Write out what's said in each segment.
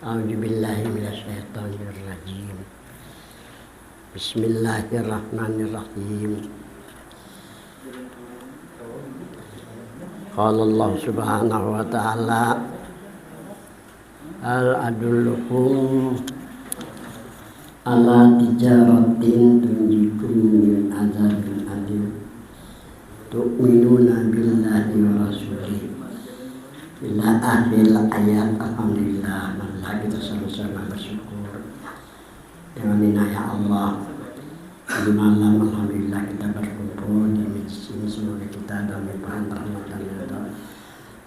A'udzubillahi minasyaitonirrajim. Bismillahirrahmanirrahim. Qala Allah subhanahu wa ta'ala, hal adullukum ala tijaratin tunjikum min azabin alim tu'minuna billahi wa rasulihi ila akhir ayat. Alhamdulillah, marilah kita sama-sama bersyukur dengan inayah Allah. Di malam alhamdulillah kita berkumpul di sini, semoga kita dalam limpahan rahmat dan ridha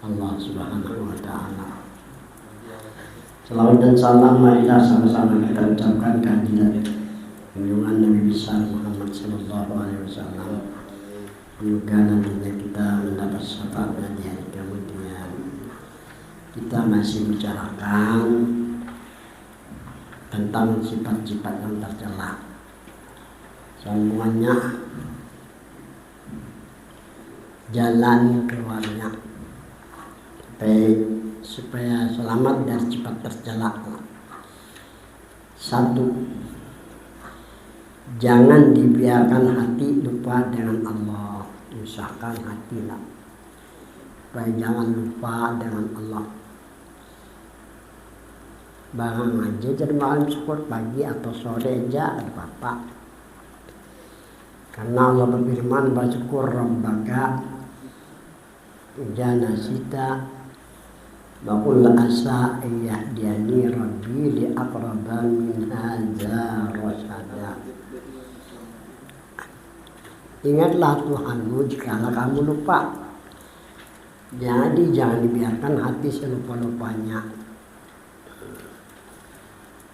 Allah subhanahu wa ta'ala. Salawat dan salam marilah sama-sama kita ucapkan kehadirat junjungan Nabi besar Muhammad sallallahu alaihi wasallam. Semoga nantinya kita mendapat syafaatnya di hari kemudian. Kita masih bicarakan tentang sifat-sifat yang tercela. Semuanya jalan keluarnya supaya selamat dari sifat tercela. Satu, jangan dibiarkan hati lupa dengan Allah. Usahakan hatilah supaya jangan lupa dengan Allah. Barang aja jadi malam syukur pagi atau sore aja ada apa-apa. Karena Allah berfirman, bersyukur rabbaka idza nasita wa qul asa yahdiyani rabbi li aqraba min hadza rasyada. Ingatlah Tuhanmu jikalau kamu lupa. Jadi jangan dibiarkan hati selupa-lupanya.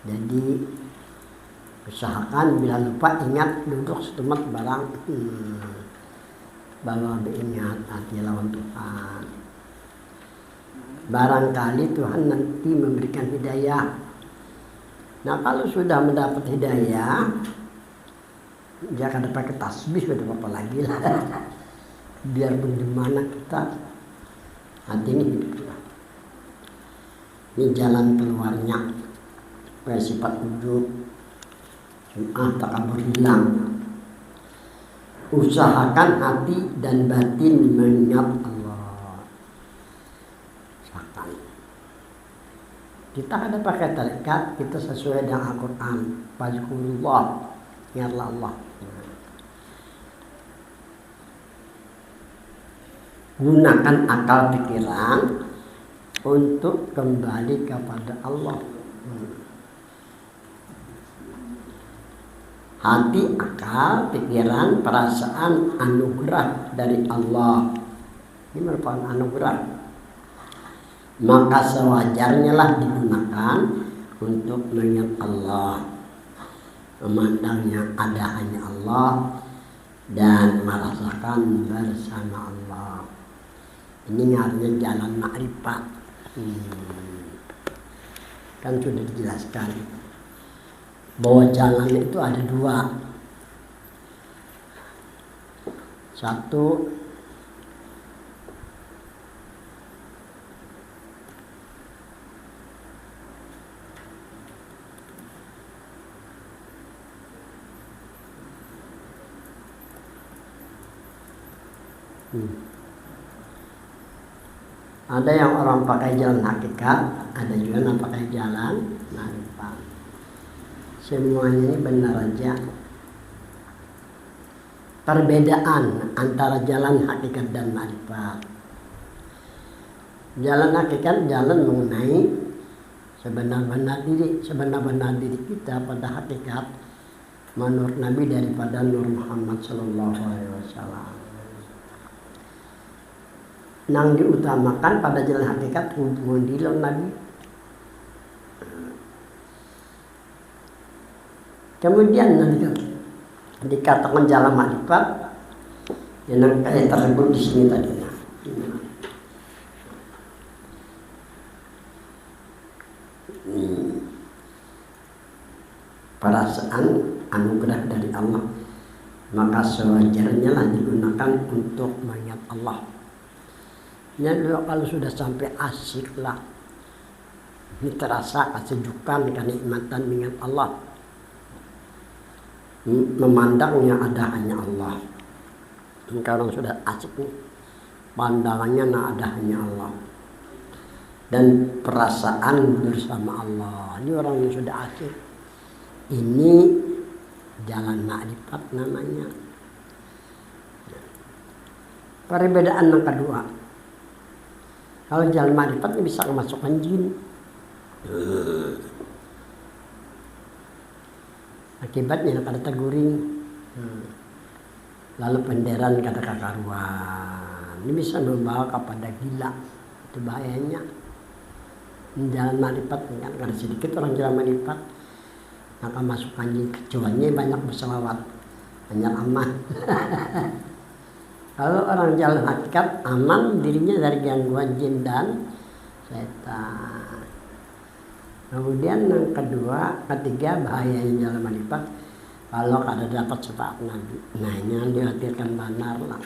Jadi usahakan bila lupa ingat, duduk setempat barang bahwa beringat hati lawan Tuhan. Barangkali Tuhan nanti memberikan hidayah. Nah kalau sudah mendapat hidayah, jangan pakai tasbih sudah apa lagi lah. Biarpun di mana kita hati ini hidup. Ini jalan keluarnya. Supaya sifat ujub, takabur hilang. Usahakan hati dan batin mengingat Allah. Usahakan. Kita ada pakai tarekat, kita sesuai dengan Al-Quran. Fazkurullah, ingatlah Allah. Gunakan akal pikiran untuk kembali kepada Allah. Hati, akal, pikiran, perasaan, anugerah dari Allah. Ini merupakan anugerah. Maka sewajarnya lah digunakan untuk mengingat Allah, memandangnya ada hanya Allah, dan merasakan bersama Allah. Ini artinya jalan makrifat. Kan sudah dijelaskan bahwa jalan itu ada dua. Satu, ada yang orang pakai jalan hakikat, ada juga yang pakai jalan makrifat. Semuanya ini benar aja. Perbedaan antara jalan hakikat dan makrifat. Jalan hakikat jalan mengenai sebenar-benar diri kita pada hakikat menurut Nabi daripada Nur Muhammad sallallahu alaihi wasallam. Nang diutamakan pada jalan hakikat hubungan diri Nabi. Kemudian nanti dikatakan jalan makrifat yang tersebut di sini tadi. Perasaan anugerah dari Allah, maka sewajarnya lah digunakan untuk mengingat Allah. Ya, kalau sudah sampai asik lah Ini terasa kesejukan, kenikmatan dengan Allah. Memandangnya ada hanya Allah. Kalau orang sudah asik nih, pandangannya ada hanya Allah. Dan perasaan bersama Allah. Ini orang yang sudah asik. Ini jalan ma'rifat namanya. Perbedaan yang kedua. Kalau jalan ma'rifat ini bisa memasukkan jin. Akibatnya ada teguring. Lalu penderan kata kakaruan. Ini bisa membawa kepada gila. Itu bahayanya. Jalan ma'rifat kan karena sedikit orang jalan ma'rifat maka masukkan jin, kecuali banyak berselawat hanya aman. Kalau orang jalan hakikat aman dirinya dari gangguan jin dan setan. Kemudian yang ketiga bahayanya jalan ma'rifat kalau ada dapat syafaat Nabi. Nah ini yang dikhawatirkan benar lah.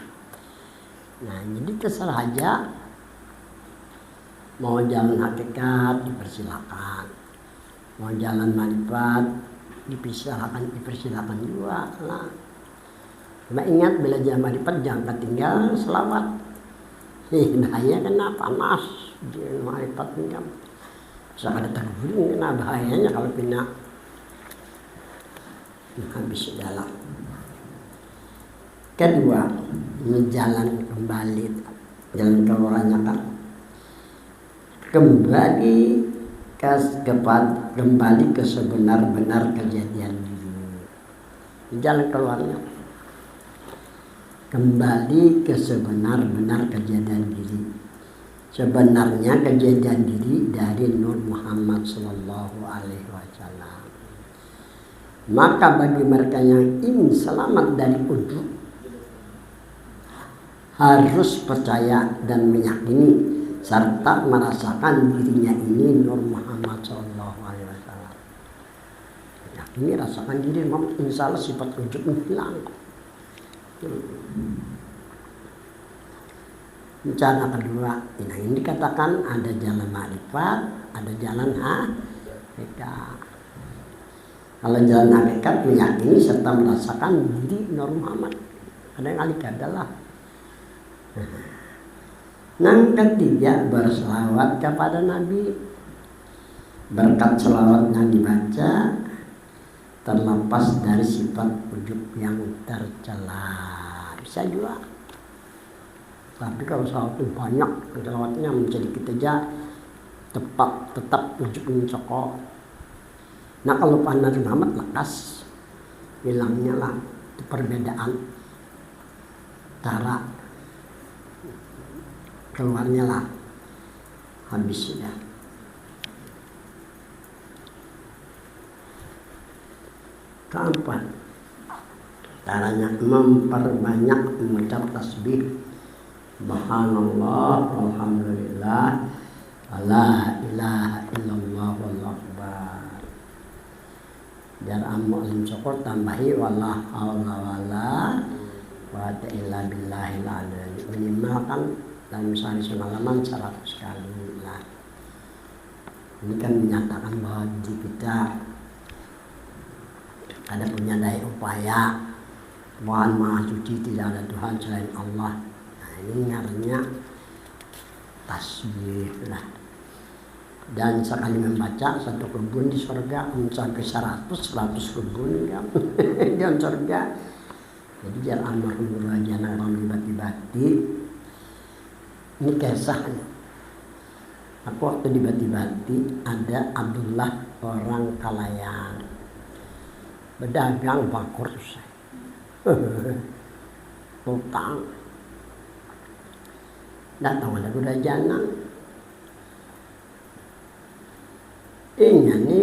Nah jadi terserah aja. Mau jalan hakikat dipersilakan, mau jalan ma'rifat dipersilakan juga lah. Cuma ingat bila jalan ma'rifat jangan ketinggalan selawat. Bahaya kena panas jalan ma'rifat kan. Bisa ada terguling kena bahayanya kalau pindah habis dalam. Kedua, jalan kembali, jalan keluarnya kan. Kembali ke sebenar-benar kejadian diri. Jalan keluarnya. Kembali ke sebenar-benar kejadian diri. Sebenarnya kejadian diri dari Nur Muhammad Sallallahu Alaihi Wasallam. Maka bagi mereka yang ingin selamat dari ujub harus percaya dan meyakini serta merasakan dirinya ini Nur Muhammad Sallallahu Alaihi Wasallam. Yakini rasakan diri Muhammad, insya Allah sifat ujub hilang. Cara kedua, ini dikatakan ada jalan ma'rifat, ada jalan hakikat. Kalau jalan hakikat meyakini serta merasakan diri Nur Muhammad. Ada yang hakikat adalah. Yang ketiga, berselawat kepada Nabi. Berkat selawat yang dibaca terlepas dari sifat ujub yang tercela. Bisa juga. Tapi kalau selawat itu banyak, selawatnya sedikit aja tetap ujub mencokok. Nah kalau Nabi Muhammad lekas, hilangnya lah itu perbedaan cara keluarnya lah habis sudah. Keempat, caranya memperbanyak mengucap tasbih subhanallah walhamdulillah la ilaha illallah wallahu akbar. Biar alim syukur tambahi wala haula wala quwwata illa billahil aliyyil minimal kan dalam sehari semalaman 100 kali lah. Ini kan menyatakan bahwa diri kita ada punya daya upaya, Tuhan Maha Suci, tidak ada Tuhan selain Allah. Nah ini ngarannya tasbih lah. Dan sekali membaca satu kebun di surga sampai 100 kebun kan di surga. Jadi jangan almarhum Rajana Ramli Bati-Bati. Ini kisahnya. Aku waktu di Bati-Bati ada Abdullah orang Kalayan, berdagang bakur utang. Datang ada kuda janang. Ini nih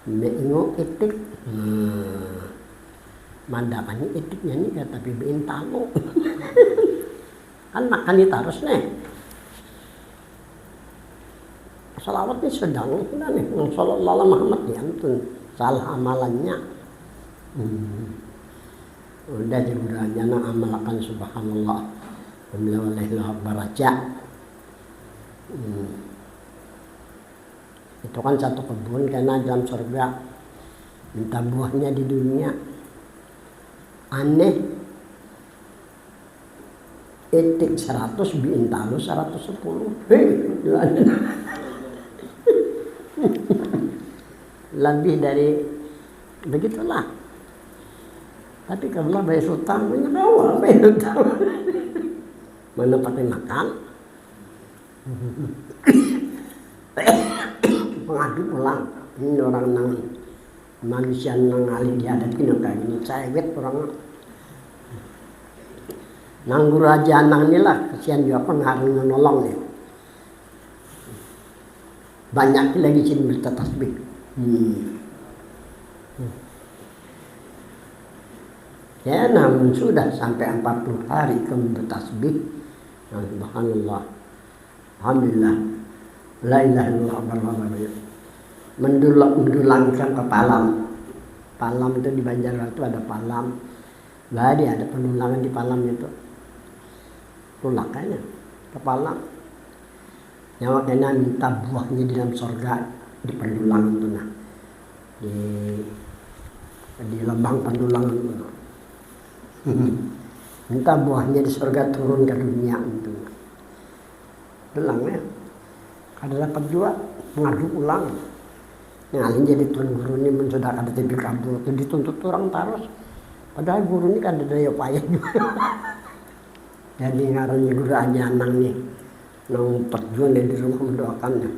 mengingo itik. Mandakannya itiknya nih kata bibiin tamu. Kan makan ditaruh nih. Salawat ini sedang udah nih Sallallahu Muhammad diantun salah amalannya. Udah jadinya amalkan subhanallah walhamdulillah baca. Itu kan satu kebun karena dalam surga minta buahnya di dunia. Aneh. Etik 100 biintalu 110. Lebih dari begitulah. Tapi kalau bayar hutang, bayar hutang. Mana pakai makan? Pengadu pulang. Ini orang nang manusia nang alih dihadapi kayak gini. Cewek orang. Nang guru aja nang inilah kesian juga pengaruh nolong nih. Banyak lagi sini bertasbih. Ya namun sudah sampai 40 hari kamu bertasbih. Subhanallah. Alhamdulillah. La ilaha illallah. Mendulangkan ke Palam. Palam itu di Banjarbaru itu ada Palam. Jadi ada pendulangan di Palam itu. Tulakannya ke Palam. Yang makanya minta buahnya di dalam surga di pendulangan itu nah. Di lembang pendulangan itu. Minta buahnya di surga turun ke dunia itu. Tulangnya. Ada dapat juga mengadu ulang. Ngalih jadi tuan guru ini sudah ada TV kabur itu dituntut orang terus. Padahal guru ini kan ada daya payah juga. Jadi ngarannya guru aja nang nih. Nang perjuang di rumah mendoakannya.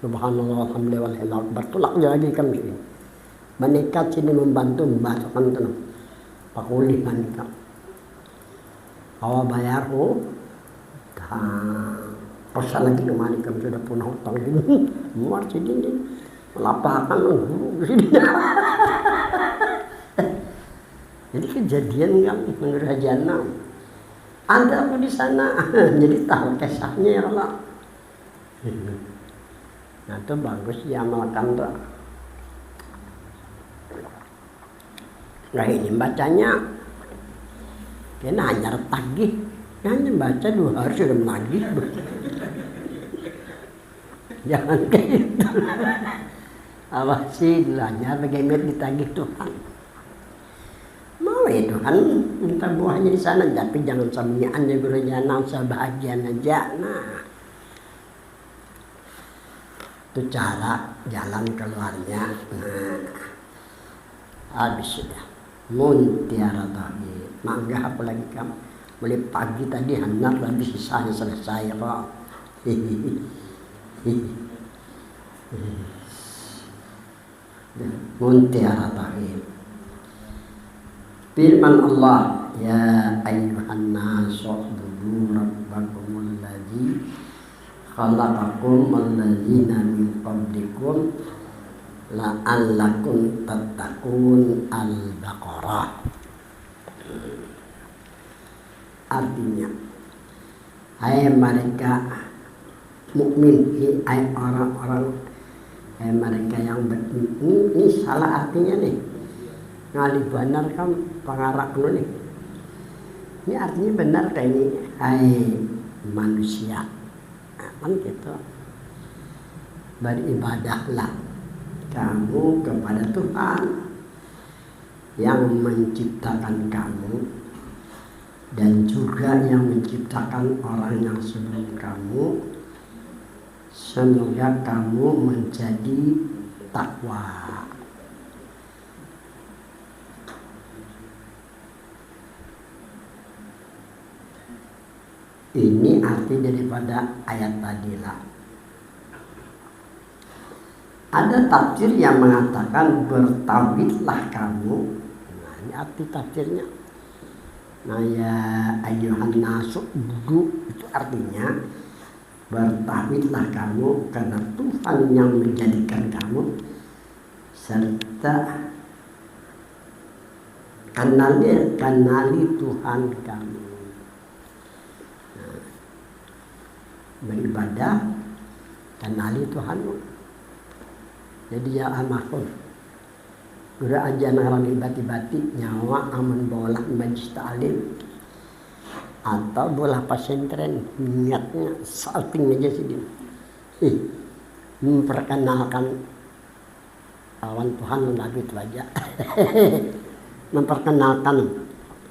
Subhanallah alhamdulillah walhamdulillah akbar. Tulak lagi kami sini. Menekat sini membantu membacakan tenang. Pakuli menekat. Awal bayar Rasa lagi kemana kami sudah punah hutang ini. Muar sini melapakan guru sini. Jadi kejadian kan menurut Hajana. Anda aku di sana, jadi tahu kisahnya ya Allah. Nah itu bagus diamalkan tuh. Nah ini bacanya, kena hanya tagih, hanya baca 2 hari sudah menagih. Jangan kayak gitu. Apa sih belajar bagaimana ditagih Tuhan. Mau ya Tuhan minta buahnya di sana, tapi jangan samian ya guru jangan sebahagian aja. Nah itu cara jalan keluarnya. Nah habis sudah muntiara tadi mangga apa lagi kamu mulai pagi tadi hendak lebih sisanya selesai kok. Muntiara tadi firman Allah ya ayyuhan nasu ubudu rabbakumul ladzi khalaqakum walladzina min qablikum la'allakum tattaqun al-Baqarah. Artinya hai mereka mukmin, hai orang-orang, hai mereka yang beriman. Ini salah artinya nih. Ngali benar kan pengarak lu nih. Ini artinya benar kayak ini. Hai manusia, kan gitu. Beribadahlah kamu kepada Tuhan yang menciptakan kamu dan juga yang menciptakan orang yang sebelum kamu. Semoga kamu menjadi takwa. Ini arti daripada ayat tadilah. Ada tafsir yang mengatakan bertauhidlah kamu. Nah ini arti tafsirnya. Nah ya ayyuhan nasu ubudu itu artinya bertauhidlah kamu karena Tuhan yang menjadikan kamu serta kenali Tuhan kamu. Nah, beribadah kenali Tuhanmu. Jadi ya amakun guru aja narang bati-bati nyawa aman bola majlis ta'lim atau bola pesantren niatnya salting aja sih dia. memperkenalkan lawan Tuhan Nabi itu aja. Memperkenalkan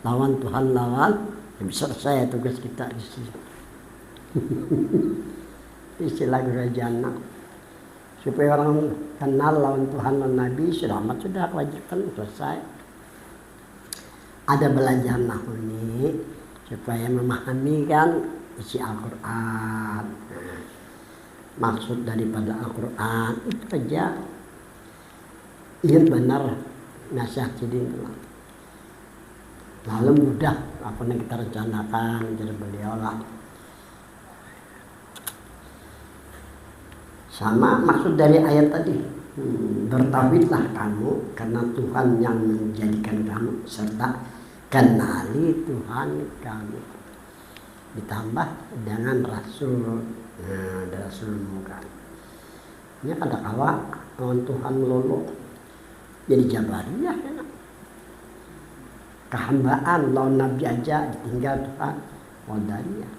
lawan Tuhan lawan, bisa selesai tugas kita di sini. Istilah gerejana supaya orang kenal lawan Tuhan dan Nabi sudah kewajiban selesai. Ada belajar nahwu ini supaya memahami kan isi Al-Quran. Maksud daripada Al-Quran itu aja. Iya benar nasihat jadi lalu mudah apa yang kita rencanakan jadi beliau lah. Sama maksud dari ayat tadi, bertauhidlah kamu karena Tuhan yang menjadikan kamu serta kenali Tuhan kamu. Ditambah dengan Rasul, Rasul muka. Ini ada kawa lawan Tuhan melulu jadi Jabariyah ya. Kehambaan lawan Nabi aja ditinggal Tuhan Qadariyah.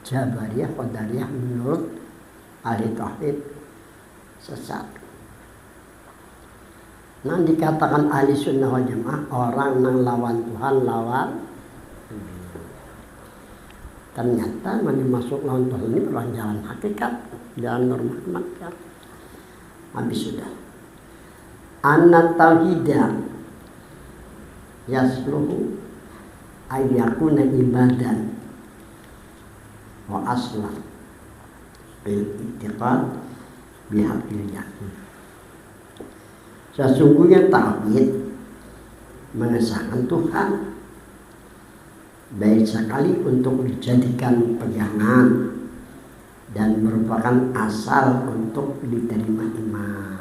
Jabariyah Qadariyah menurut ahli tauhid sesat. Nah dikatakan ahli sunnah wal jamaah orang yang lawan Tuhan lawan. Ternyata yang masuk lawan Tuhan ini bukan jalan hakikat, jalan normal maksiat. Habis sudah. Anna tauhidah yasluhu ayyakuna ibadan wa aslah bil i'tiqad bihaqqil yakin. Sesungguhnya tauhid mengesahkan Tuhan baik sekali untuk dijadikan pegangan dan merupakan asal untuk diterima iman.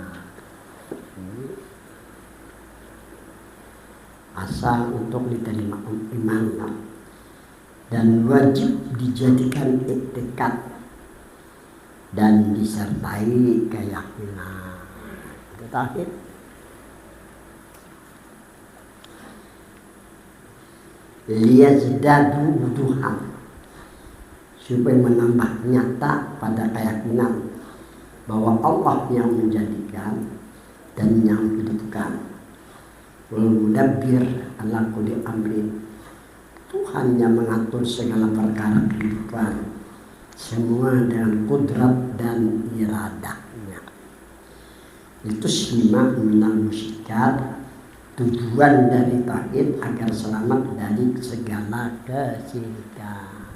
Asal untuk diterima iman dan wajib dijadikan i'tikad dan disertai keyakinan. Itu tauhid. Liyazdadu wuduhan, supaya menambah nyata pada keyakinan bahwa Allah yang menjadikan dan yang menentukan. Wal mudabbir ala kulli amrin, Tuhan yang mengatur segala perkara kehidupan, semua dengan kudrat dan iradahnya. Itu sima minal musyikat, tujuan dari tauhid agar selamat dari segala kesyirikan.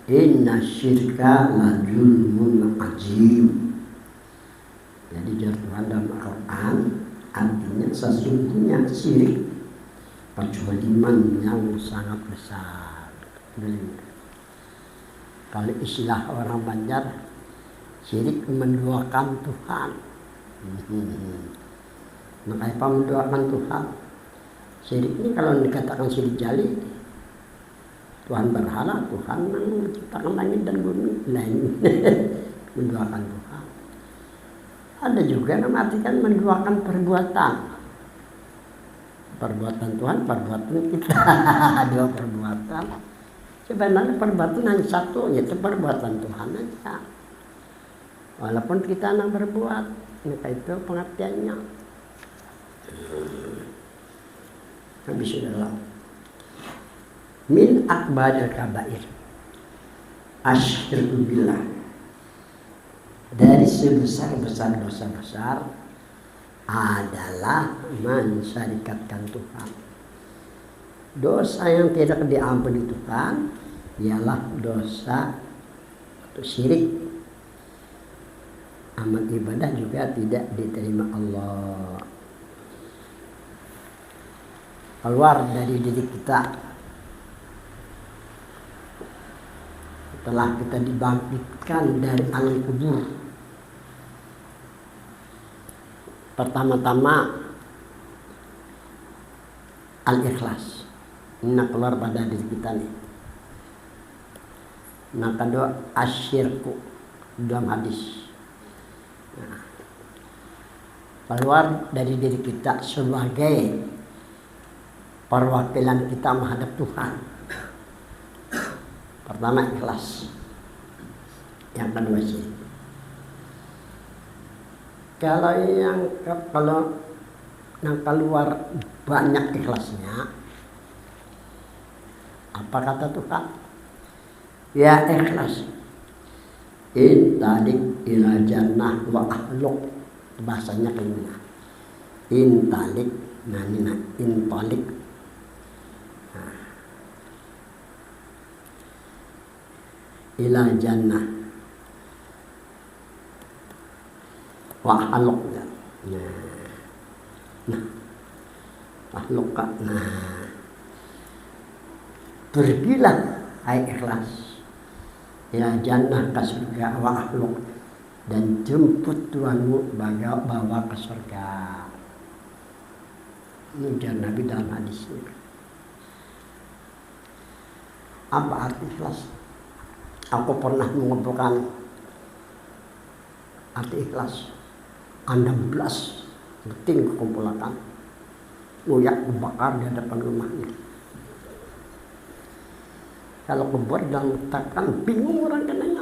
Inna syirka la zulmun azim. Jadi jar Tuhan dalam Al-Quran artinya sesungguhnya syirik kezaliman yang sangat besar. Kalau istilah orang Banjar, syirik menduakan Tuhan. Maka apa menduakan Tuhan? Syirik ini kalau dikatakan syirik jali, Tuhan berhala, Tuhan yang menciptakan langit dan bumi, lain menduakan Tuhan. Ada juga yang artikan menduakan perbuatan. Perbuatan Tuhan, perbuatan kita. Dua perbuatan. Sebenarnya perbuatan hanya satu, yaitu perbuatan Tuhan aja. Walaupun kita yang berbuat, maka itu pengertiannya. Habis sudah. Min akbaril kabair asyirku billah, dari sebesar-besar dosa besar adalah mensyarikatkan Tuhan. Dosa yang tidak diampuni Tuhan ialah dosa atau syirik. Amal ibadah juga tidak diterima Allah. Keluar dari diri kita setelah kita dibangkitkan dari alam kubur. Pertama-tama al-ikhlas. Ini keluar pada diri kita nih. Nah kedua asyirku dalam hadis. Nah, keluar dari diri kita sebagai perwakilan kita menghadap Tuhan. Pertama ikhlas. Yang kedua syirik. Kalau yang keluar banyak ikhlasnya, apa kata Tuhan? Ya ikhlas. Intalik ila jannah wa ahluk. Bahasanya kayak intalik, nah intalik. Nah. Ila jannah wa ahluk. Nah, ahluk. Nah, pergilah hai ikhlas ya jannah ke surga wa ahluk, dan jemput Tuhanmu bawa ke surga. Ini ujar Nabi dalam hadis ini. Apa arti ikhlas? Aku pernah mengumpulkan arti ikhlas 16 penting kumpulkan. Uyak kebakar di hadapan rumahnya. Kalau kubur dalam letakkan, bingung orang kenanya.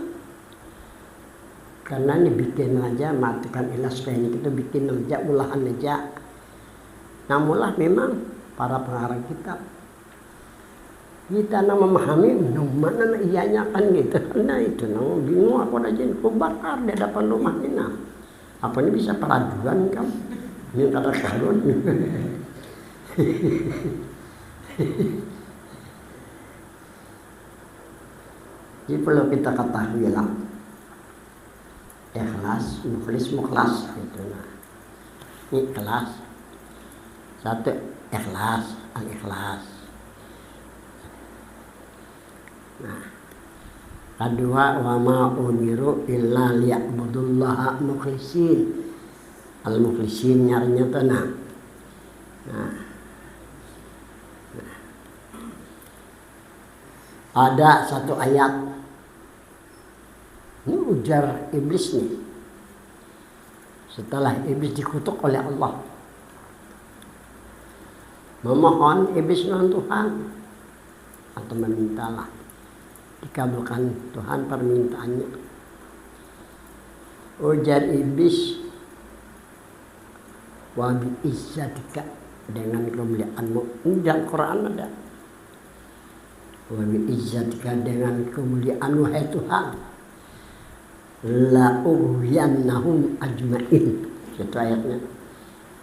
Karena ini bikin aja, matikan ikhlas kayak ini, kita bikin aja, ulahan aja. Namunlah memang para pengarang kitab, kita memahami mana iyanya kan gitu. Nah itu bingung aku aja, kubakar di hadapan rumahnya. Apa ini bisa peraduan kan? Ini kata karun. Jadi perlu kita ketahui lah, ikhlas, mukhlas gitu. Nah, ikhlas, satu ikhlas, al-ikhlas. Nah, kedua wa ma umiru illa liya'budullaha mukhlisin. Al-mukhlisin nyarinya tenang. Nah, ada satu ayat. Ini ujar iblis nih. Setelah iblis dikutuk oleh Allah, memohon iblis dengan Tuhan atau memintalah, dikabulkan Tuhan permintaannya. Ujar iblis, wa bi izzatika, dengan kemuliaanmu. Ini dalam Quran ada. Wa bi izzatika, dengan kemuliaanmu hai Tuhan, la ughwiyannahum ajma'in. Itu ayatnya.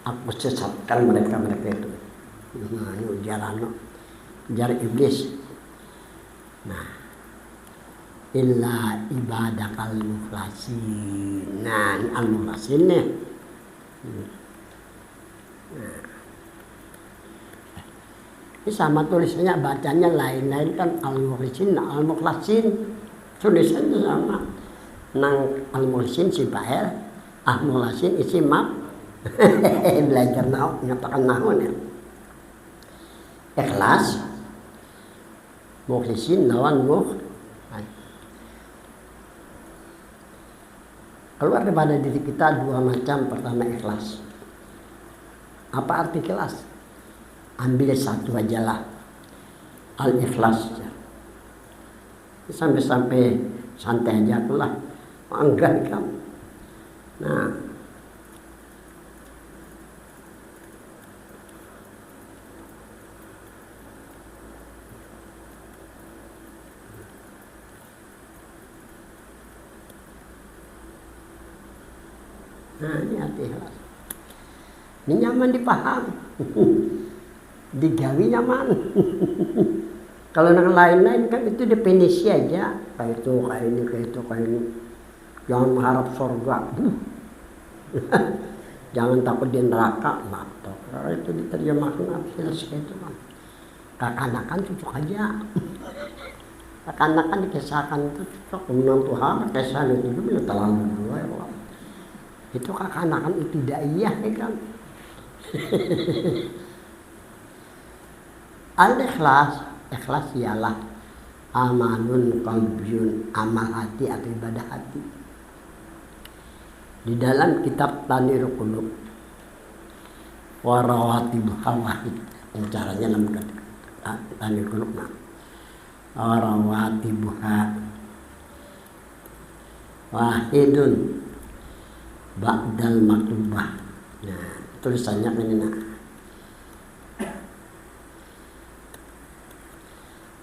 Aku sesatkan mereka itu. Nah, ini ujar iblis. Nah, illa ibadakal mukhlasin. Nah, ini al-mukhlasin nih. Nah. Ini sama tulisannya, bacanya lain-lain kan, al-mukhlasin, al-mukhlasin. Tulisannya sama. Nang al-mukhlasin si fa'il, al-mukhlasin isi maf. Belajar nahu, nyatakan nahu nih. Ikhlas, mukhlisin lawan keluar daripada diri kita dua macam. Pertama ikhlas. Apa arti ikhlas? Ambil satu aja lah, al-ikhlas. Sampai santai aja lah, enggak kamu. Nah, ini arti ikhlas. Ini nyaman dipaham. Digawi nyaman. Kalau yang lain-lain kan itu definisi aja. Kayak itu, kayak ini, kayak itu, kayak ini. Jangan mengharap surga. Jangan takut di neraka. Matok. Kalau itu diterjemahkan habis kayak itu kan. Kakanakan cocok aja. Kakanakan dikisahkan itu cocok. Menang Tuhan, kisah itu juga terlalu dua ya Allah. Itu kakanakan itu tidak iya kan. Al-ikhlas, ikhlas ialah amalun qalbiyun, amal hati atau ibadah hati. Di dalam kitab Tanirul Qulub wa rawatibul hawahid, caranya dalam Tanirul Qulub, wa rawatibuha wahidun ba'dal maktubah. Nah, tulisannya ini nak.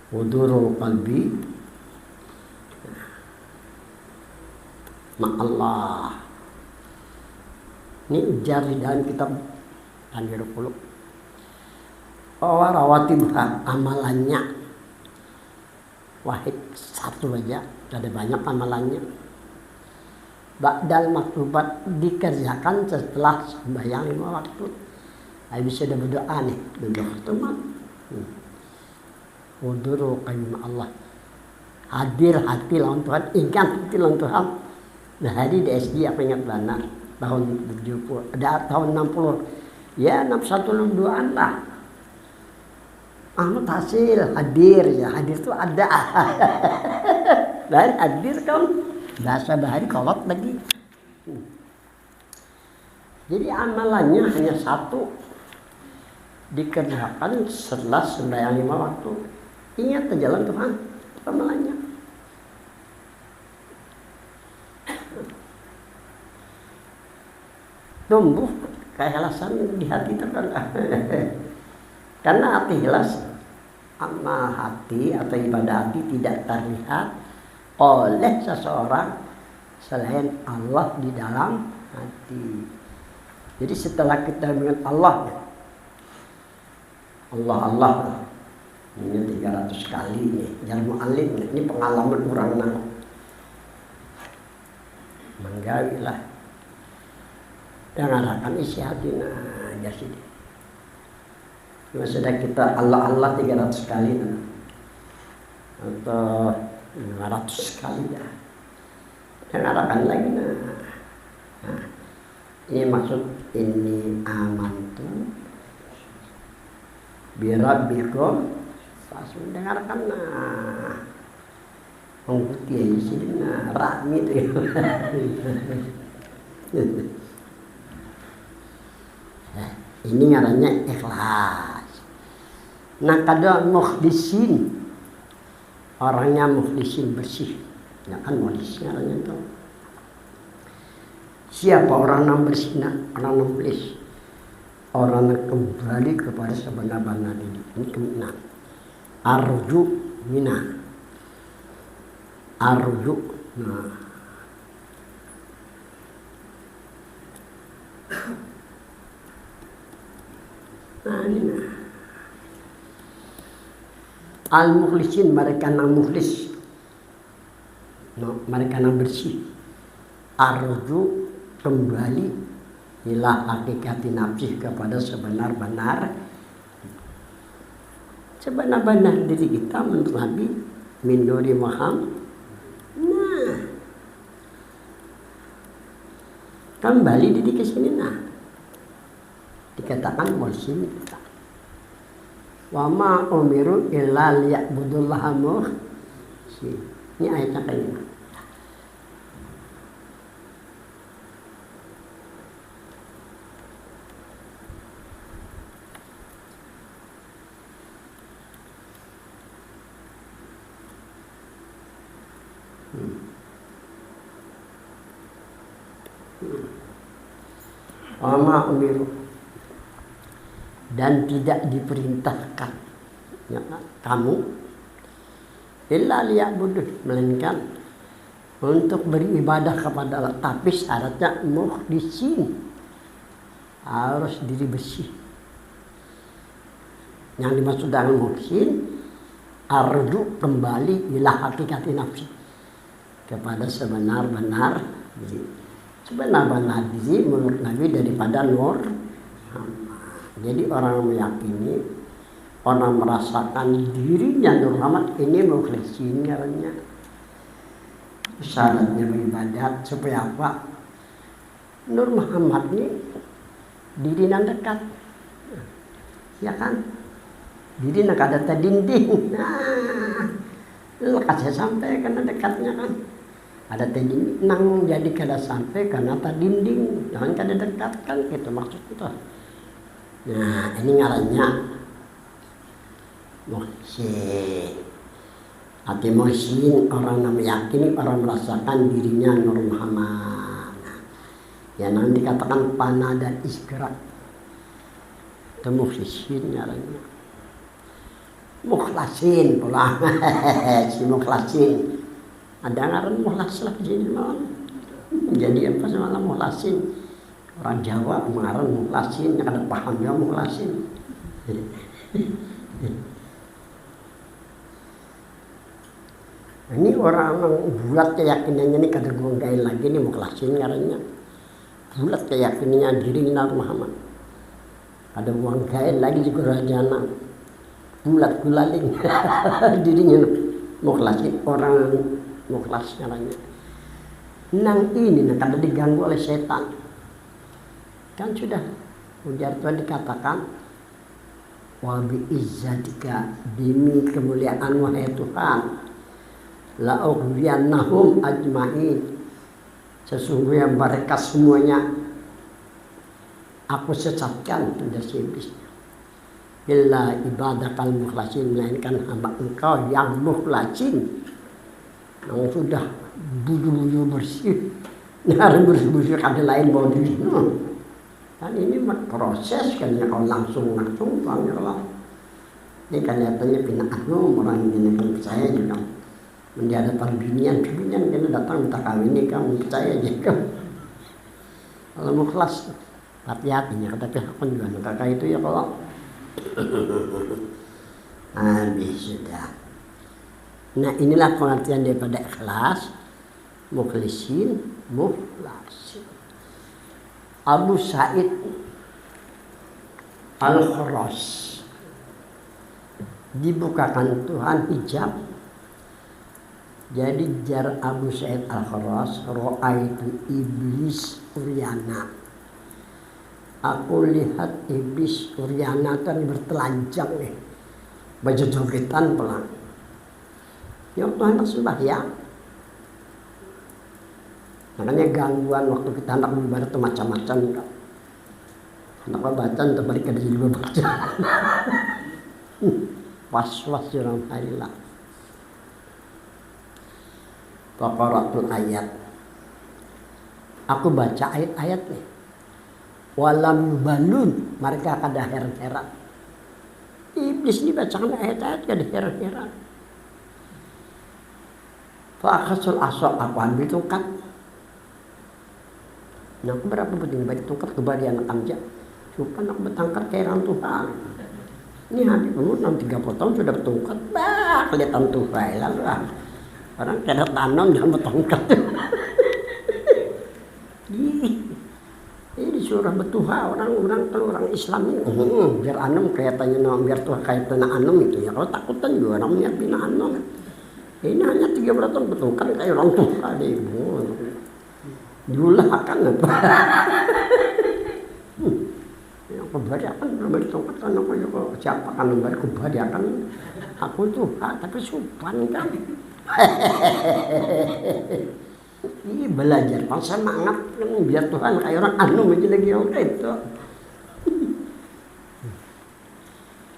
Wudurul qalbi ma'allah. Ini ujar di dalam kitab Tanwirul Qulub. Rawatibha, amalannya wahid, satu aja, ada banyak amalannya. Ba'dal maktubat, dikerjakan setelah sembahyang 5 waktu. Habis sudah berdoa nih, sudah berteman. Wuduru qayyim Allah, hadir hati lawan Tuhan, ingat hati lawan Tuhan. Nah, hari di SD apa ingat benar tahun 70, ada tahun 60 ya, 61-62an lah. Ahmad hasil hadir, ya hadir itu ada. Dari hadir kan bahasa bahari kolot lagi. Jadi amalannya hanya satu, dikerjakan setelah sembahyang 5 waktu. Ingat jalan Tuhan, amalannya. Tumbuh keikhlasan di hati terkadang. Karena hati ikhlas, amal hati atau ibadah hati tidak terlihat oleh seseorang selain Allah di dalam hati. Jadi setelah kita mengingat Allah, Allah ini 300 kali nih, jangan mu'alim, ini pengalaman orang nang menggawilah yang arahkan isi hati aja sih. Sudah kita Allah 300 kali atau 500 kali ya, yang arahkan lagi nah, ini maksud ini amantu birabbikum langsung dengarkan mengikuti aja sih rami itu. Ini ngarannya ikhlas. Nah, kadang mukhlisin, orangnya mukhlisin bersih, ya kan mukhlis ngarannya itu. Siapa orang yang bersih? Orang yang mukhlis, orang yang kembali kepada sebenar-benar ini kemana? Arju mina, arju. Nah ini al-mukhlisin, mereka yang mukhlis, mereka yang bersih. Arju, kembali ila hakikati nafsi, kepada sebenar-benar diri kita menurut Nabi min nuri Muhammad. Nah, kembali diri ke sini. Nah, dikatakan mukhlisin kita. Wa ma umiru illa liya'budullaha mukhlisin. Ini ayatnya kayak gini. Wa ma umiru, dan tidak diperintahkan ya, kamu illa liya'budu, melainkan untuk beribadah kepada Allah, tapi syaratnya mukhlisin, harus diri bersih. Yang dimaksud dengan mukhlisin, arju, kembali ila hakikati nafsi, kepada sebenar-benar diri. Sebenar-benar diri menurut Nabi daripada nur. Jadi orang meyakini, orang merasakan dirinya Nur Muhammad, ini mukhlisin caranya. Syaratnya beribadat supaya apa? Nur Muhammad ini diri yang dekat, ya kan? Diri nak ada dinding. Nah, lekas saya sampai karena dekatnya kan. Ada dinding, nang jadi kada sampai karena dinding, jangan kada dekat kan, gitu maksud itu. Nah, ini ngarannya mukhlisin. Hati muhsin, orang yang meyakini, orang merasakan dirinya Nur Muhammad. Ya nanti dikatakan panah dan istighraq. Itu muhsin namanya. Mukhlasin pula. Si mukhlasin. Ada ngaran mukhlas lah di sini malam. Jadi apa semalam mukhlasin? Orang Jawa ngaran mukhlasin, yang ada pahamnya mukhlasin. Ini orang bulat keyakinannya ini kada gonggain lagi nih mukhlasin ngarannya. Bulat keyakinannya diri Nabi Muhammad. Ada gonggain lagi di kerajaan. Bulat gulaling dirinya mukhlasin, orang mukhlas ngarannya. Nang ini kada diganggu oleh setan. Kan sudah ujar Tuhan dikatakan wa bi izzatika, demi kemuliaan wahai Tuhan, la ughwiyannahum ajma'in, sesungguhnya mereka semuanya aku sesatkan dari iblis. Illa ibadakal mukhlasin, melainkan hamba engkau yang mukhlasin, yang sudah buju-buju bersih, harus bersih-bersih kada lain bawa diri. Kan ini proses kan ya, kalau langsung panggil Allah. Ini kelihatannya pinaan orang ini kan percaya juga. Dia datang binian kita datang minta kawin ini kamu percaya aja. Kalau mukhlas hati-hatinya kata pihak penjual kakak itu ya kalau habis sudah. Nah inilah pengertian daripada ikhlas, mukhlisin, mukhlasin. Abu Sa'id Al-Khurras dibukakan Tuhan hijab. Jadi jar Abu Sa'id Al-Khurras, ra'aitu iblis uryana. Aku lihat iblis uryana kan bertelanjang nih, baju jogetan pelang. Ya Tuhan sembahyang. Makanya gangguan waktu kita hendak beribadah itu macam-macam kan. Hendak baca terbalik ke jadi baca. Was-was dalam harilah. Faqaratul ayat. Aku baca ayat-ayat nih. Walam balun, mereka kada heran-heran. Iblis dibacakan ayat-ayat kada heran-heran. Fa'akhasul asok, aku ambil tongkat. Nah, aku berapa penting bagi tongkat kepada anak amja. Supaya nak bertangkat kairan Tuhan. Ini habis umur 30 tahun sudah bertongkat. Bah, kelihatan Tuhan lalu ah. Orang kada tanam jangan bertongkat. Ini disuruh bertuha orang kalau orang Islam ini biar anum kelihatannya biar tuha kayak tanah anum itu ya. Kalau takutan juga orang niat bina anum. Ini hanya 30 tahun bertongkat kayak orang tuha deh ibu. Diulahkan apa? Yang kebariakan berbari tongkat kan aku juga siapa kan berbari kebariakan aku tuh tapi sopan kan. Ini belajar pas semangat biar Tuhan kayak orang anu lagi orang itu.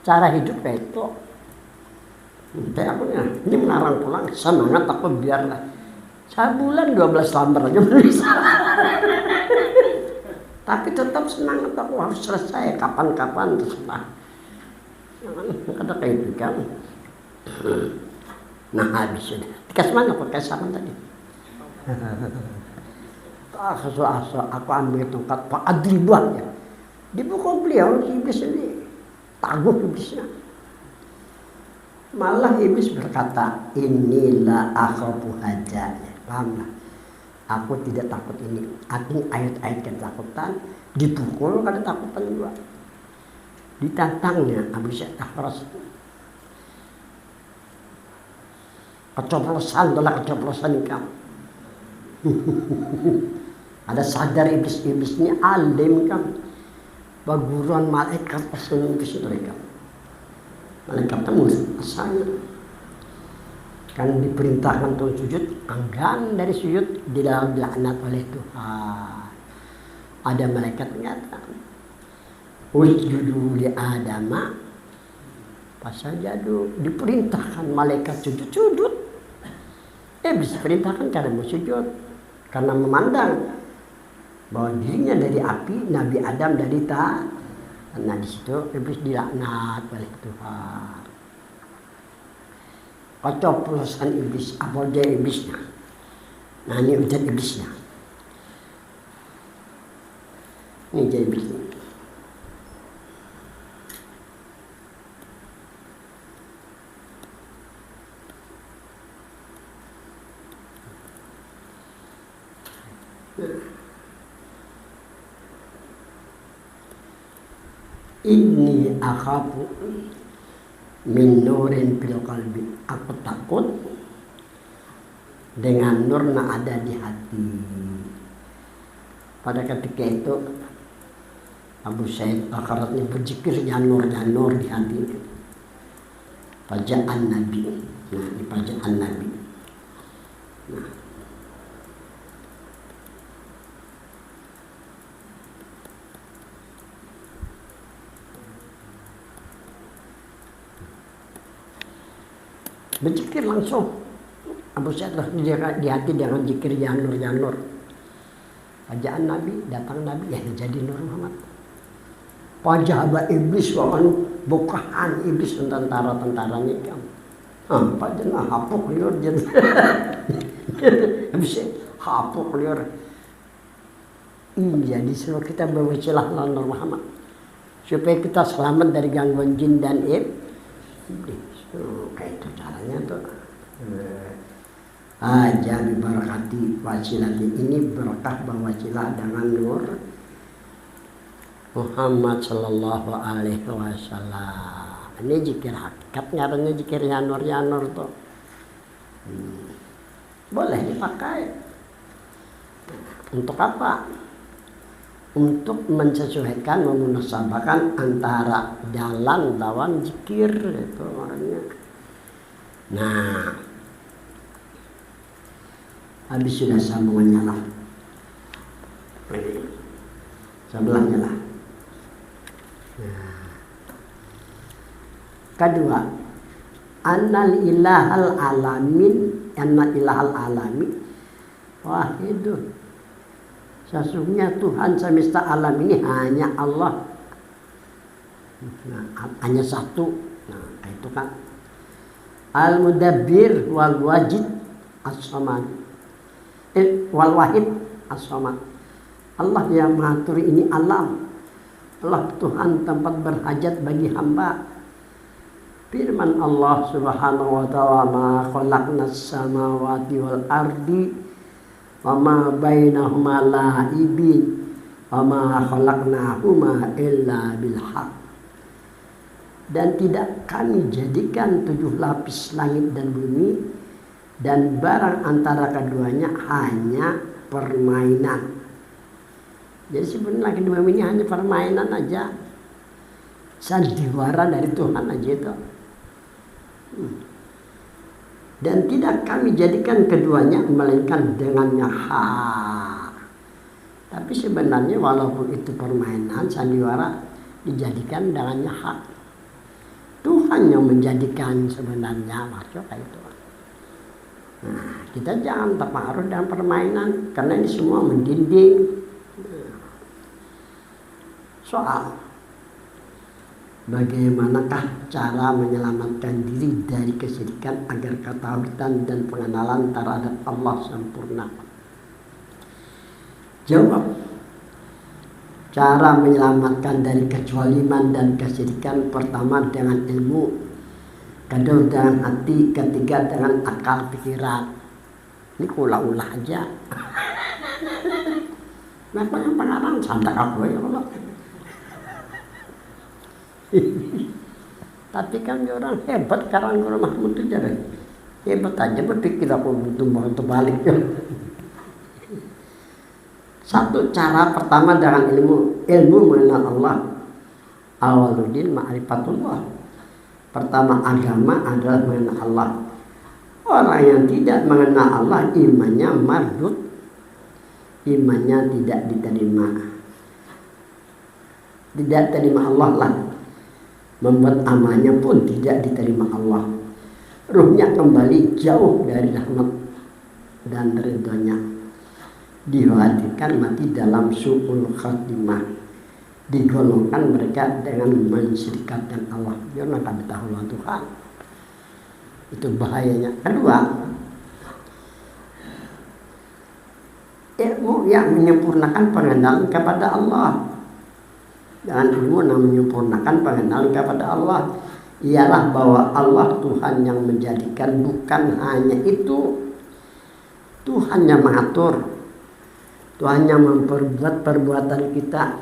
Cara hidup kayak itu. Kayak aku ya, ini mengarang pulang semangat aku biarlah. Sebulan 12 lembar aja bisa. Tapi tetap semangat aku harus selesai kapan-kapan terserah. Jangan ada kayak itu kan. Nah habis sudah. Dikasih mana pakai saman tadi? Aku ambil tongkat Pak Adribuan ya. Dipukul beliau si iblis ini. Tangguh iblisnya. Malah iblis berkata, inilah akhafu haja. Pahamlah. Aku tidak takut ini. Artinya ayat-ayat ketakutan dipukul kada takutan juga. Ditantangnya Abu Sa'id Al-Khurras itu. Kecoplosan adalah kecoplosan kamu. Ada sadar iblis-iblisnya alim kan. Baguruan malaikat pesan iblis mereka. Malaikat temu asalnya. Kan diperintahkan untuk sujud, enggan dari sujud di dalam dilaknat oleh Tuhan. Ada malaikat mengatakan, usjudu li Adama. Pas saja diperintahkan malaikat sujud Iblis perintahkan karena mau sujud, karena memandang bahwa dirinya dari api, Nabi Adam dari tanah. Nah di situ iblis dilaknat oleh Tuhan. Kecoplosan iblis, apa dia iblisnya? Nah ini ujian iblisnya. Ini jadi iblisnya. Inni akhafu min nurin fil qalbi. Aku takut dengan nur yang ada di hati. Pada ketika itu Abu Said Al-Kharatmi berzikir ya nur di hati. Pajaan Nabi. Nah, ini pajaan Nabi. Nah, berzikir langsung. Abu Said di hati dengan zikir ya nur. Pajaan Nabi, datang Nabi, ya jadi Nur Muhammad. Pajaba iblis wakan bukaan iblis tentara-tentaranya kan. Pajana hapuk liur jadi. Habis hapuk liur. Jadi suruh kita berwasilah Nur Muhammad supaya kita selamat dari gangguan jin dan iblis. Kayak itu caranya tuh. Jadi barakati wasilah ini berkah berwasilah dengan nur Muhammad sallallahu alaihi wasallam. Ini zikir hakikat, ngarannya zikir ya nur tuh. Boleh dipakai. Untuk apa? Untuk mensesuaikan, memunasabahkan antara jalan lawan zikir itu makanya. Nah, habis sudah sambungannya lah. Ini sebelahnya lah. Nah. Kedua, annal ilahal alamin wahidun. Sesungguhnya Tuhan semesta alam ini hanya Allah. Nah, hanya satu. Nah, itu kan Al-Mudabbir wal Wajid As-Samad. Wal Wahid As-Samad. Allah yang mengatur ini alam. Allah Tuhan tempat berhajat bagi hamba. Firman Allah Subhanahu wa ta'ala, "Ma khalaqnas samawati wal ardi wa ma bainahuma la'ibin wa ma khalaqnahuma illa bil haqq." Dan tidak kami jadikan 7 lapis langit dan bumi dan barang antara keduanya hanya permainan. Jadi sebenarnya langit dan bumi ini hanya permainan aja, sandiwara dari Tuhan aja itu. Dan tidak kami jadikan keduanya melainkan dengannya hak. Tapi sebenarnya walaupun itu permainan, sandiwara dijadikan dengannya hak. Tuhan yang menjadikan sebenarnya masuk itu. Nah, kita jangan terpengaruh dengan permainan karena ini semua mendinding. Soal bagaimanakah cara menyelamatkan diri dari kesyirikan agar ketahuan dan pengenalan terhadap Allah sempurna? Jawab, cara menyelamatkan dari kecualiman dan kesyirikan pertama dengan ilmu, kedua dengan hati, ketiga dengan akal pikiran. Ini ulah-ulah aja. Nah, pengarang santak aku ya Allah. Tapi kan orang hebat karang Guru Mahmud itu jadi hebat aja berpikir aku butuh balik. Satu cara pertama dengan ilmu mengenal Allah. Awaludin ma'rifatullah. Pertama agama adalah mengenal Allah. Orang yang tidak mengenal Allah imannya mardud, imannya tidak diterima. Tidak terima Allah lah. Membuat amalnya pun tidak diterima Allah. Ruhnya kembali jauh dari rahmat dan ridhonya. Dikhawatirkan mati dalam su'ul khatimah, digolongkan mereka dengan mensyirikatkan Allah. Dia akan tahu Tuhan. Itu bahayanya. Kedua, ilmu yang menyempurnakan pengenalan kepada Allah. Dengan ilmu yang menyempurnakan pengenalan kepada Allah ialah bahwa Allah Tuhan yang menjadikan, bukan hanya itu. Tuhan yang mengatur, Tuhan yang memperbuat perbuatan kita,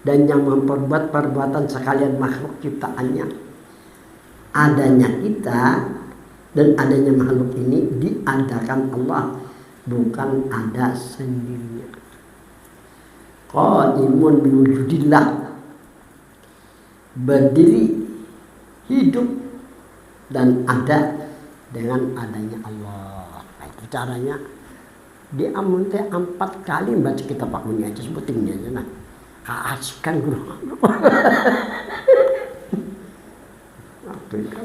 dan yang memperbuat perbuatan sekalian makhluk ciptaannya. Adanya kita dan adanya makhluk ini diadakan Allah, bukan ada sendirinya. Qaimun biwujudillah, berdiri, hidup, dan ada dengan adanya Allah. Nah, itu caranya. Di Amun teh 4 kali baca kitab aku ini aja, sebutin aja nah. Keasikan guru. Apa itu?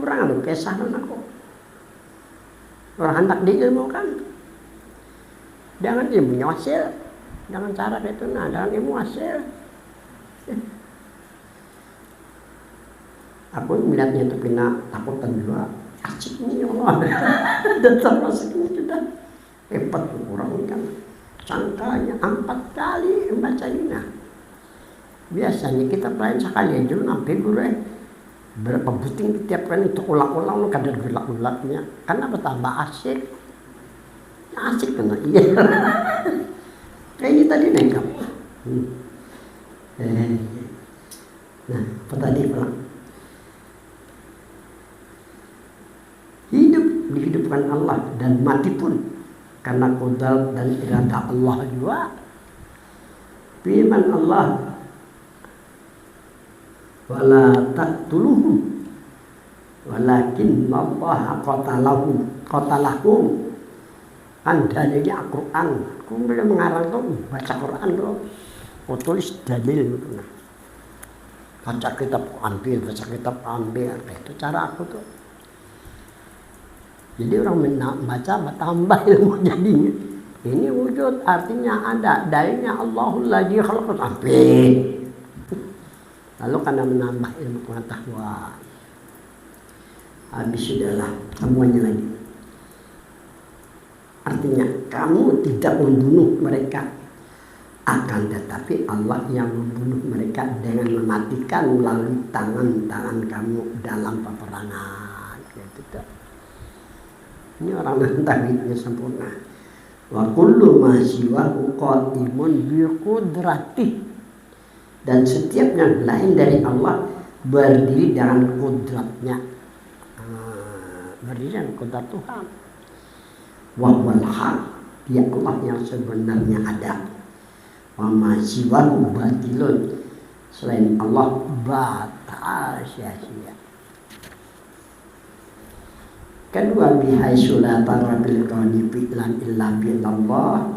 Orang ada kesanan aku. Orang hendak diilmukan. Jangan ilmu hasil. Jangan cara itu nah, jangan ilmu hasil. Aku melihatnya itu kena takutan juga. Asik nih Allah. Dan termasuk ini sudah hebat orang kan. Sangkanya 4 kali membaca ini. Nah, biasanya kita pelayan sekali aja sampai guru berapa buting tiap kali itu ulang-ulang kadar gulak-gulaknya. Karena bertambah asik. Asik kan iya. Kayak ini tadi nih kamu. Nah, apa tadi pulang? Hidup dihidupkan Allah dan mati pun karena qudrat dan iradah Allah juga. Firman Allah, wala taqtuluhum walakin Allah qatalahum. Kan dalilnya Al-Quran. Aku belum mengarang tuh baca Quran tuh. Aku tulis dalil gitu. Nah, baca kitab ambil, baca kitab ambil. Itu cara aku tuh. Jadi orang baca tambah ilmu jadinya. Ini wujud artinya ada. Dalilnya Allahul ladzi khalaqas ambil. Lalu karena menambah ilmu pengetahuan. Habis sudahlah semuanya lagi. Artinya kamu tidak membunuh mereka, akan tetapi Allah yang membunuh mereka dengan mematikan melalui tangan-tangan kamu dalam peperangan. Gitu. Ini orang yang tauhidnya sempurna. Wa kullu ma siwahu qaimun bi qudratihi. Dan setiap yang lain dari Allah berdiri dengan kudratnya. Berdiri dengan kudrat Tuhan. Wa huwal haq, dia Allah yang sebenarnya ada. Wa ma siwahu batilun, selain Allah batal sia-sia. Kedua, bihaitsu la tarabil qawli fi'lan illa billah,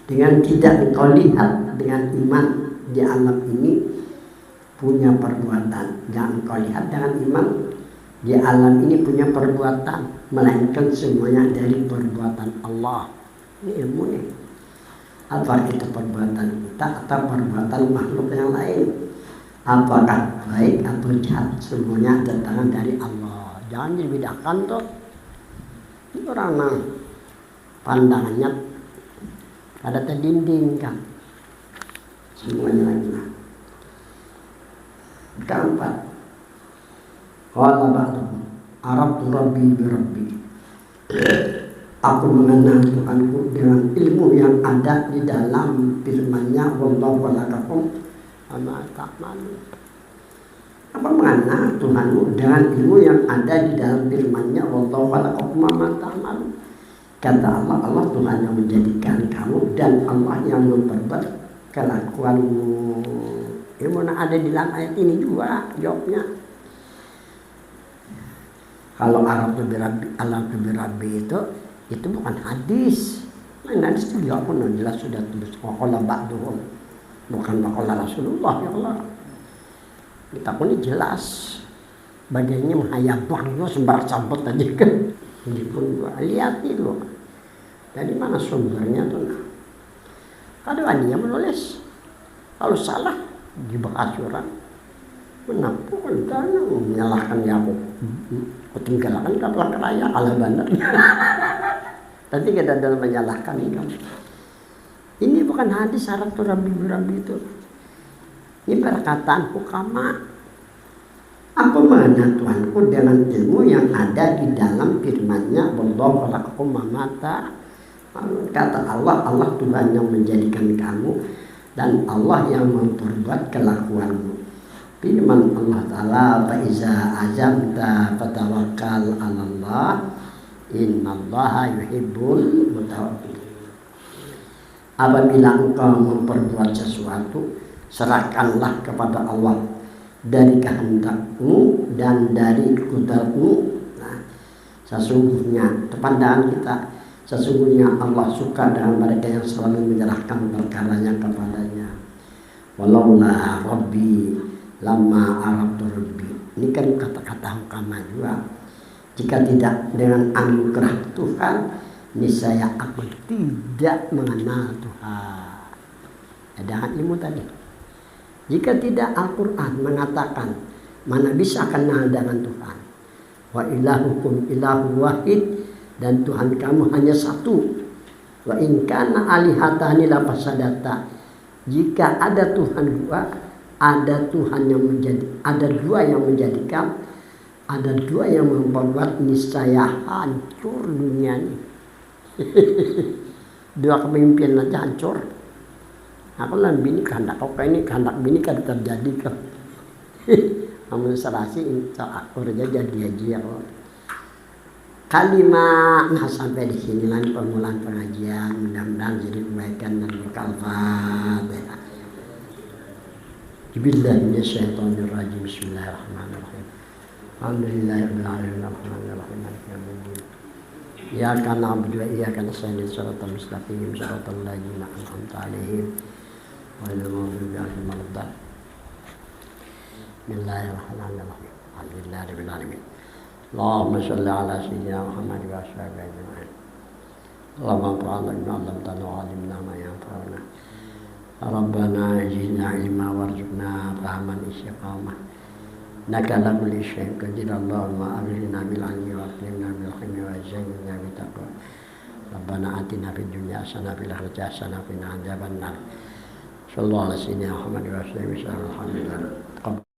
dengan tidak engkau lihat dengan iman di alam ini punya perbuatan. Jangan engkau lihat dengan iman di alam ini punya perbuatan, melainkan semuanya dari perbuatan Allah. Ini ilmu nih. Apa itu perbuatan kita atau perbuatan makhluk yang lain? Apakah baik atau jahat, semuanya datang dari Allah. Jangan dibedakan tuh. Ini orang pandangannya ada terdinding kan. Semuanya lagi lah. Keempat, qala ba'duhum arabtu rabbi bi rabbi. Aku mengenal Tuhanku dengan ilmu yang ada di dalam firman-Nya, wallahu khalaqakum wa ma ta'malun. Apa mengenal Tuhanmu dengan ilmu yang ada di dalam firman-Nya, wallahu khalaqakum wa ma ta'malun. Kata Allah, Allah Tuhan yang menjadikan kamu dan Allah yang memperbuat kelakuanmu. Ilmu yang ada di dalam ayat ini juga jawabnya. Kalau Arab tu birabi, alam tu birabi itu bukan hadis. Nah, hadis itu jawab pun jelas sudah tulis waqala ba'duhum, bukan waqala Rasulullah ya Allah. Kita pun ini jelas. Bagiannya menghayat bangga sembarang sambut aja kan. Ini pun lihat itu. Dari mana sumbernya tuh? Kalau dia menulis, kalau salah dibahas orang, kenapa kan menyalahkan ya aku tinggalkan kapal keraya kalah bandar. Tapi kita dalam menyalahkan ini. Ini bukan hadis syarat rabi itu. Ini perkataan hukama. Apa makna Tuhanku dengan ilmu yang ada di dalam firman-Nya, wallahu khalaqakum ma mata. Kata Allah, Allah Tuhan yang menjadikan kamu dan Allah yang memperbuat kelakuanmu. Firman Allah Ta'ala, fa iza azamta fatawakkal 'alallah innallaha yuhibbul mutawakkilin. Apabila engkau memperbuat sesuatu, serahkanlah kepada Allah dari kehendakmu dan dari kudratmu. Nah, sesungguhnya pandangan kita, sesungguhnya Allah suka dengan mereka yang selalu menyerahkan perkaranya kepadanya. Walaula Rabbi lama arabtu Rabbi. Ini kan kata-kata hukama juga. Jika tidak dengan anugerah Tuhan, niscaya aku tidak mengenal Tuhan. Dengan ilmu tadi. Jika tidak, Al-Quran mengatakan mana bisa kenal dengan Tuhan. Wa ilahukum ilahu wahid, dan Tuhan kamu hanya satu. Wa in kana alihatani la fasadata. Jika ada Tuhan dua, ada Tuhan yang menjadi, ada dua yang menjadikan, ada dua yang membuat, niscaya hancur dunia ini. Dua kepemimpinan aja hancur. Aku lah bini kehendak kau ini kehendak bini kan terjadi ke. Namun serasi aku aja jadi aja. Kalimat nah sampai di sini lah permulaan pengajian, mudah-mudahan jadi kebaikan dan berkah. Bismillahirrahmanirrahim. Bismillahirrahmanirrahim. Alhamdulillahirabbil alamin arrahmanirrahim maliki yaumiddin. Iyyaka na'budu wa iyyaka nasta'in shiratal mustaqim shiratal ladzina an'amta 'alaihim ghairil maghdubi 'alaihim waladdallin. Bismillahirrahmanirrahim. Alhamdulillahirabbil alamin. Allahumma shalli ala sayyidina Muhammad wa ashabihi ajma'in. Allahumma fa'alna bima 'allamtana wa 'allimna ma yanfa'una. Rabbana zidna ilma warzuqna fahman istiqamah. Innaka ala kulli syai'in qadir. Allahumma aghfirna bil 'ilmi wa akrimna bil hilmi wa zayyinna bit taqwa. Rabbana atina fid dunya hasanah wa fil akhirati hasanah wa qina adzabannar. Sallallahu alaihi wa sallam Muhammad wa sallam.